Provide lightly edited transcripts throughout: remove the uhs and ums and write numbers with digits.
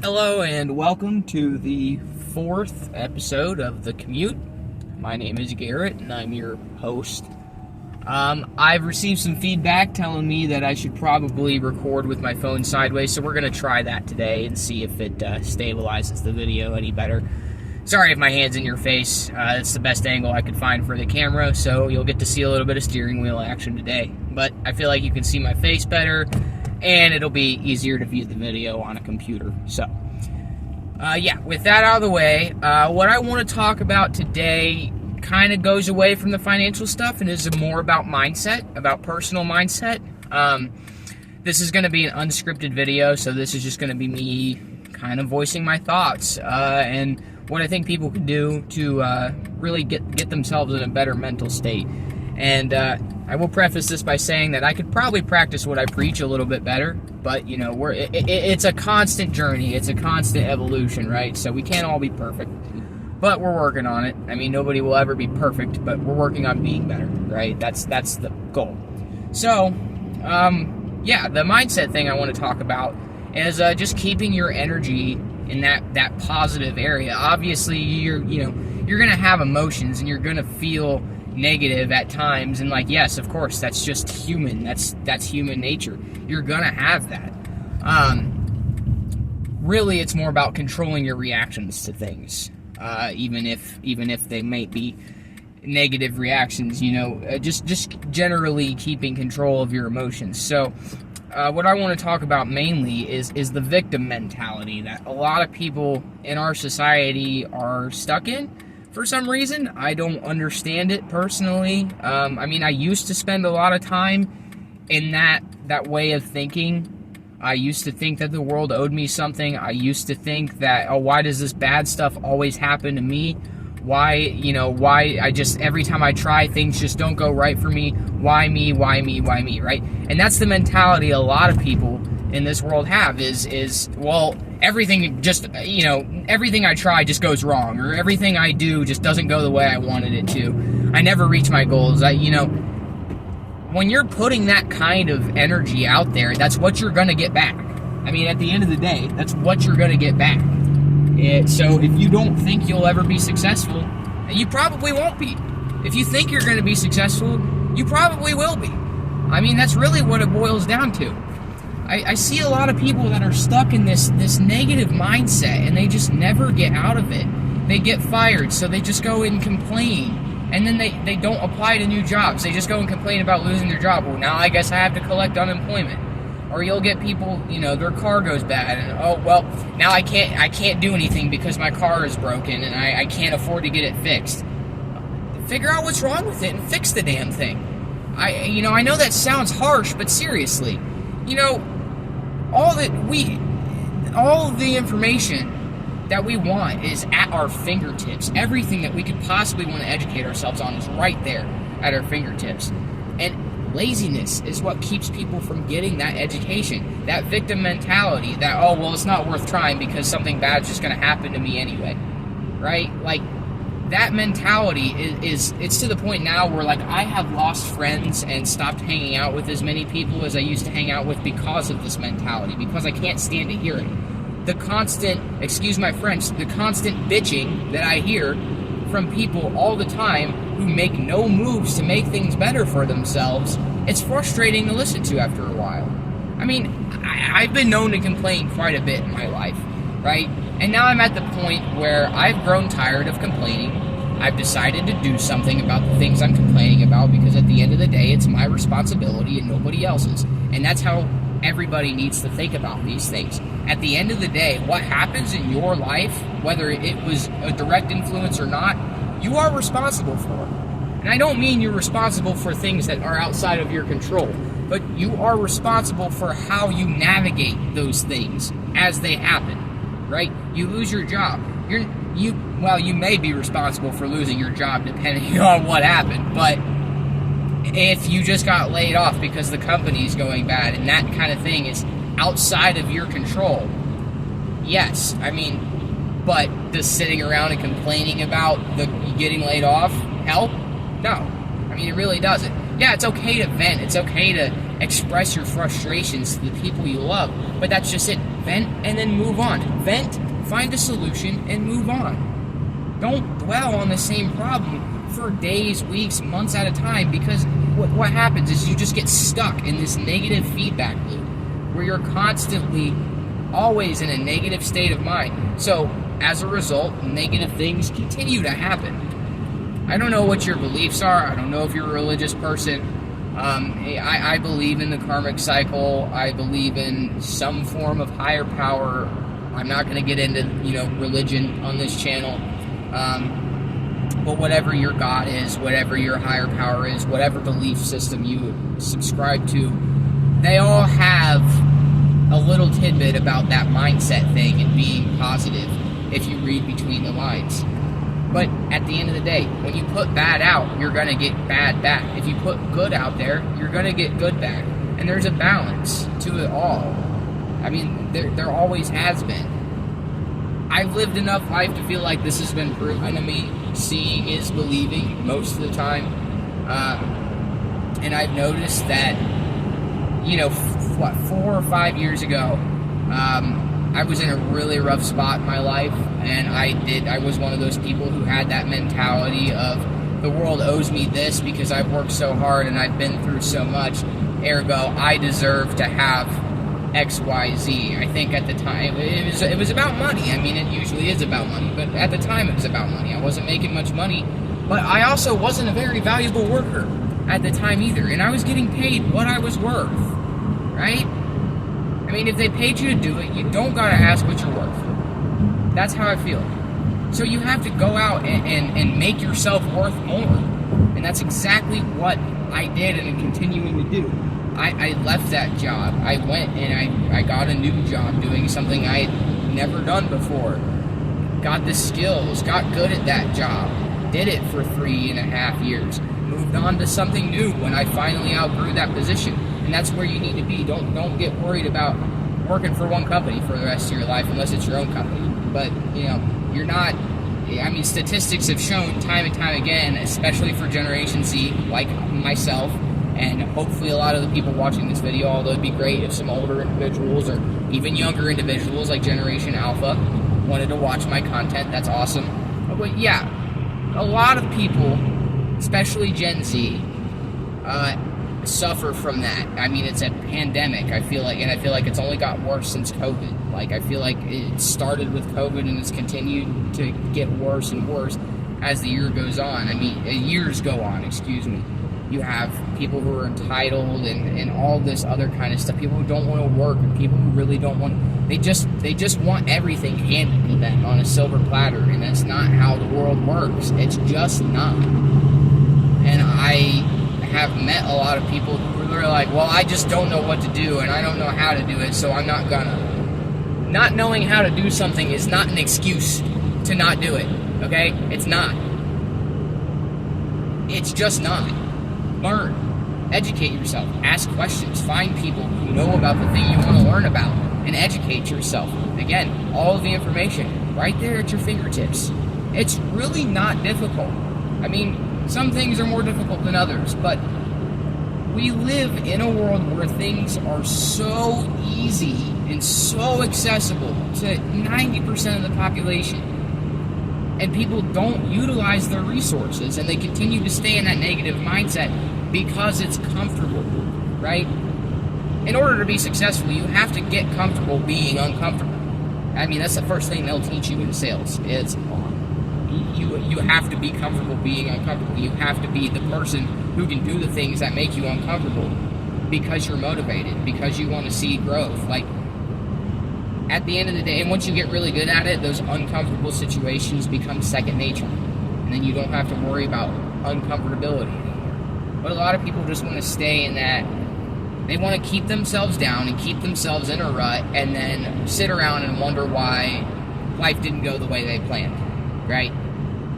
Hello and welcome to the fourth episode of the Commute. My name is Garrett and I'm your host. I've received some feedback telling me that I should probably record with my phone sideways, so we're going to try that today and see if it stabilizes the video any better. Sorry if my hand's in your face. It's the best angle I could find for the camera, so you'll get to see a little bit of steering wheel action today. But I feel like you can see my face better, and it'll be easier to view the video on a computer. So, with that out of the way, what I want to talk about today kind of goes away from the financial stuff and is more about mindset, about personal mindset. This is going to be an unscripted video, so this is just going to be me kind of voicing my thoughts and what I think people can do to really get themselves in a better mental state. And I will preface this by saying that I could probably practice what I preach a little bit better, but you know, it's a constant journey, it's a constant evolution, right? So we can't all be perfect, but we're working on it. I mean, nobody will ever be perfect, but we're working on being better, right? That's the goal. So, the mindset thing I want to talk about is just keeping your energy in that positive area. Obviously, you're gonna have emotions and you're gonna feel negative at times, and yes, of course, that's just human. That's human nature. You're gonna have that. Really, it's more about controlling your reactions to things, even if they may be negative reactions. Just generally keeping control of your emotions. So, what I want to talk about mainly is the victim mentality that a lot of people in our society are stuck in. For some reason, I don't understand it personally. I used to spend a lot of time in that way of thinking. I used to think that the world owed me something. I used to think that, why does this bad stuff always happen to me? Why every time I try, things just don't go right for me? Why me, right? And that's the mentality a lot of people in this world have is everything I try just goes wrong, or everything I do just doesn't go the way I wanted it to. I never reach my goals. When you're putting that kind of energy out there, that's what you're going to get back. I mean, at the end of the day, that's what you're going to get back. So if you don't think you'll ever be successful, you probably won't be. If you think you're going to be successful, you probably will be. I mean, that's really what it boils down to. I see a lot of people that are stuck in this negative mindset, and they just never get out of it. They get fired, so they just go and complain, and then they don't apply to new jobs. They just go and complain about losing their job. Well, now I guess I have to collect unemployment. Or you'll get people, their car goes bad, and now I can't do anything because my car is broken, and I can't afford to get it fixed. Figure out what's wrong with it and fix the damn thing. I know that sounds harsh, but seriously, all the information that we want is at our fingertips. Everything that we could possibly want to educate ourselves on is right there at our fingertips. And laziness is what keeps people from getting that education. That victim mentality that, it's not worth trying because something bad's just going to happen to me anyway. Right? That mentality it's to the point now where I have lost friends and stopped hanging out with as many people as I used to hang out with because of this mentality, because I can't stand to hear it. The constant, excuse my French, the constant bitching that I hear from people all the time who make no moves to make things better for themselves, it's frustrating to listen to after a while. I mean, I've been known to complain quite a bit in my life, right? And now I'm at the point where I've grown tired of complaining. I've decided to do something about the things I'm complaining about, because at the end of the day, it's my responsibility and nobody else's. And that's how everybody needs to think about these things. At the end of the day, what happens in your life, whether it was a direct influence or not, you are responsible for. And I don't mean you're responsible for things that are outside of your control, but you are responsible for how you navigate those things as they happen. Right? You lose your job. You may be responsible for losing your job depending on what happened, but if you just got laid off because the company's going bad and that kind of thing is outside of your control, yes. But does sitting around and complaining about getting laid off help? No. It really doesn't. Yeah, it's okay to vent. It's okay to express your frustrations to the people you love, but that's just it. vent, and then move on. Vent, find a solution, and move on. Don't dwell on the same problem for days, weeks, months at a time, because what happens is you just get stuck in this negative feedback loop where you're constantly always in a negative state of mind. So as a result, negative things continue to happen. I don't know what your beliefs are. I don't know if you're a religious person. I believe in the karmic cycle. I believe in some form of higher power. I'm not going to get into, religion on this channel. But whatever your God is, whatever your higher power is, whatever belief system you subscribe to, they all have a little tidbit about that mindset thing and being positive if you read between the lines. But at the end of the day, when you put bad out, you're going to get bad back. If you put good out there, you're going to get good back. And there's a balance to it all. I mean, there always has been. I've lived enough life to feel like this has been proven to me. Seeing is believing most of the time. And I've noticed that, 4 or 5 years ago, I was in a really rough spot in my life, and I was one of those people who had that mentality of the world owes me this because I've worked so hard and I've been through so much, ergo I deserve to have X, Y, Z. I think at the time it was about money. I mean, it usually is about money, but at the time it was about money. I wasn't making much money, but I also wasn't a very valuable worker at the time either, and I was getting paid what I was worth, right? I mean, if they paid you to do it, you don't gotta ask what you're worth. That's how I feel. So you have to go out and make yourself worth more. And that's exactly what I did and am continuing to do. I left that job. I went and I got a new job doing something I had never done before. Got the skills, got good at that job, did it for 3.5 years. Moved on to something new when I finally outgrew that position. And that's where you need to be. Don't get worried about working for one company for the rest of your life unless it's your own company. But, you're not... I mean, statistics have shown time and time again, especially for Generation Z, like myself, and hopefully a lot of the people watching this video, although it'd be great if some older individuals or even younger individuals like Generation Alpha wanted to watch my content. That's awesome. But yeah, a lot of people, especially Gen Z, suffer from that. I mean, it's a pandemic, I feel like, and I feel like it's only got worse since COVID. Like, I feel like it started with COVID and it's continued to get worse and worse as the year goes on. I mean, years go on, excuse me. You have people who are entitled and all this other kind of stuff. People who don't want to work and people who really don't want... They just want everything handed to them on a silver platter, and that's not how the world works. It's just not. And I have met a lot of people who are like, well, I just don't know what to do and I don't know how to do it, so I'm not gonna. Not knowing how to do something is not an excuse to not do it, okay? It's not. It's just not. Learn. Educate yourself. Ask questions. Find people who know about the thing you want to learn about and educate yourself. Again, all of the information right there at your fingertips. It's really not difficult. I mean, some things are more difficult than others, but we live in a world where things are so easy and so accessible to 90% of the population. And people don't utilize their resources, and they continue to stay in that negative mindset because it's comfortable, right? In order to be successful, you have to get comfortable being uncomfortable. I mean, that's the first thing they'll teach you in sales. It's you have to be comfortable being uncomfortable. You have to be the person who can do the things that make you uncomfortable because you're motivated, because you want to see growth. Like, at the end of the day, and once you get really good at it, those uncomfortable situations become second nature. And then you don't have to worry about uncomfortability anymore. But a lot of people just want to stay in that. They want to keep themselves down and keep themselves in a rut and then sit around and wonder why life didn't go the way they planned, right?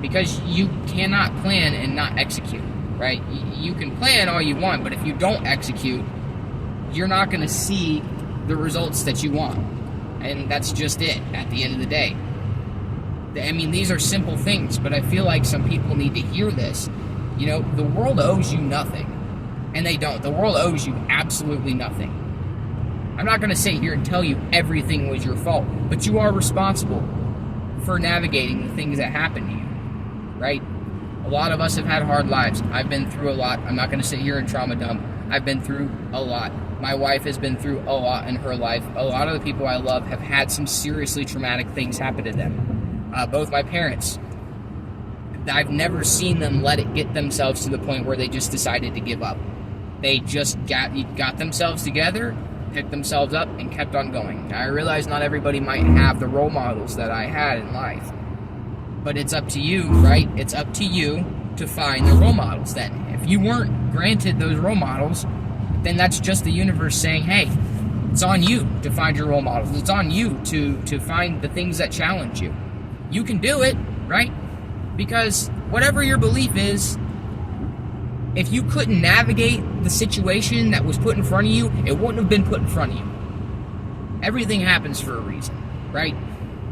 Because you cannot plan and not execute, right? You can plan all you want, but if you don't execute, you're not going to see the results that you want. And that's just it at the end of the day. I mean, these are simple things, but I feel like some people need to hear this. The world owes you nothing. And they don't. The world owes you absolutely nothing. I'm not going to sit here and tell you everything was your fault, but you are responsible for navigating the things that happen to you, right? A lot of us have had hard lives. I've been through a lot. I'm not going to sit here and trauma dump. I've been through a lot. My wife has been through a lot in her life. A lot of the people I love have had some seriously traumatic things happen to them. Both my parents. I've never seen them let it get themselves to the point where they just decided to give up. They just got themselves together, picked themselves up, and kept on going. Now, I realize not everybody might have the role models that I had in life, but it's up to you, right? It's up to you to find the role models then. If you weren't granted those role models, then that's just the universe saying, hey, it's on you to find your role models. It's on you to find the things that challenge you. You can do it, right? Because whatever your belief is, if you couldn't navigate the situation that was put in front of you, it wouldn't have been put in front of you. Everything happens for a reason, right?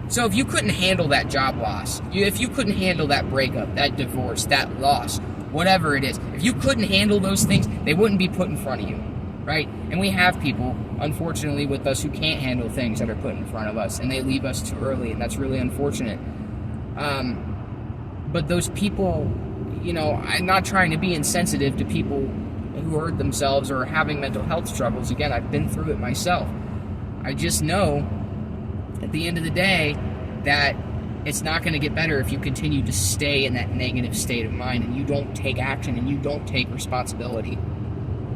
So if you couldn't handle that job loss, if you couldn't handle that breakup, that divorce, that loss, whatever it is, if you couldn't handle those things, they wouldn't be put in front of you, right? And we have people, unfortunately, with us who can't handle things that are put in front of us, and they leave us too early, and that's really unfortunate. But those people, you know, I'm not trying to be insensitive to people who hurt themselves or are having mental health struggles. Again, I've been through it myself. I just know at the end of the day that it's not going to get better if you continue to stay in that negative state of mind and you don't take action and you don't take responsibility.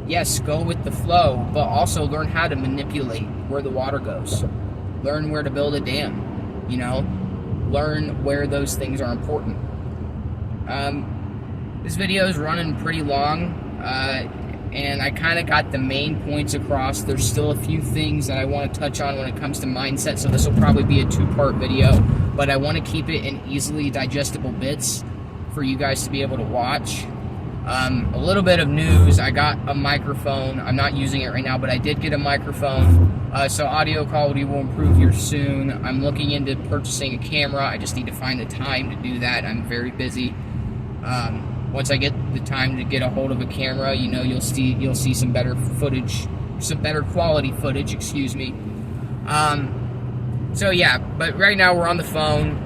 Yes, go with the flow, but also learn how to manipulate where the water goes. Learn where to build a dam, you know? Learn where those things are important. This video is running pretty long, and I kind of got the main points across. There's still a few things that I want to touch on when it comes to mindset, so this will probably be a two-part video, but I want to keep it in easily digestible bits for you guys to be able to watch. A little bit of news. I got a microphone. I'm not using it right now, but I did get a microphone, so audio quality will improve here soon. I'm looking into purchasing a camera. I just need to find the time to do that. I'm very busy. Once I get the time to get a hold of a camera, you know, you'll see some better footage, some better quality footage, excuse me. So yeah, but right now we're on the phone,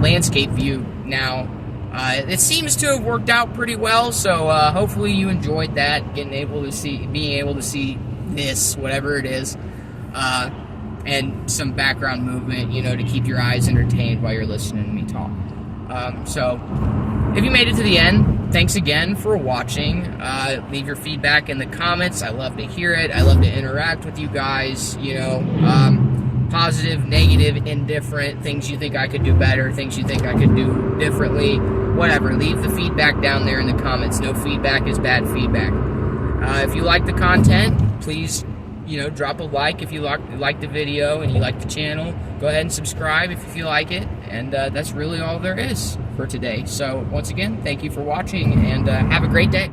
landscape view now. It seems to have worked out pretty well, so hopefully you enjoyed that, being able to see this, whatever it is, and some background movement, you know, to keep your eyes entertained while you're listening to me talk. So, if you made it to the end, thanks again for watching. Leave your feedback in the comments. I love to hear it. I love to interact with you guys, you know, positive, negative, indifferent, things you think I could do better, things you think I could do differently, whatever. Leave the feedback down there in the comments. No feedback is bad feedback. If you like the content, please, you know, drop a like if you like the video and you like the channel. Go ahead and subscribe if you feel like it. And that's really all there is for today. So once again, thank you for watching, and have a great day.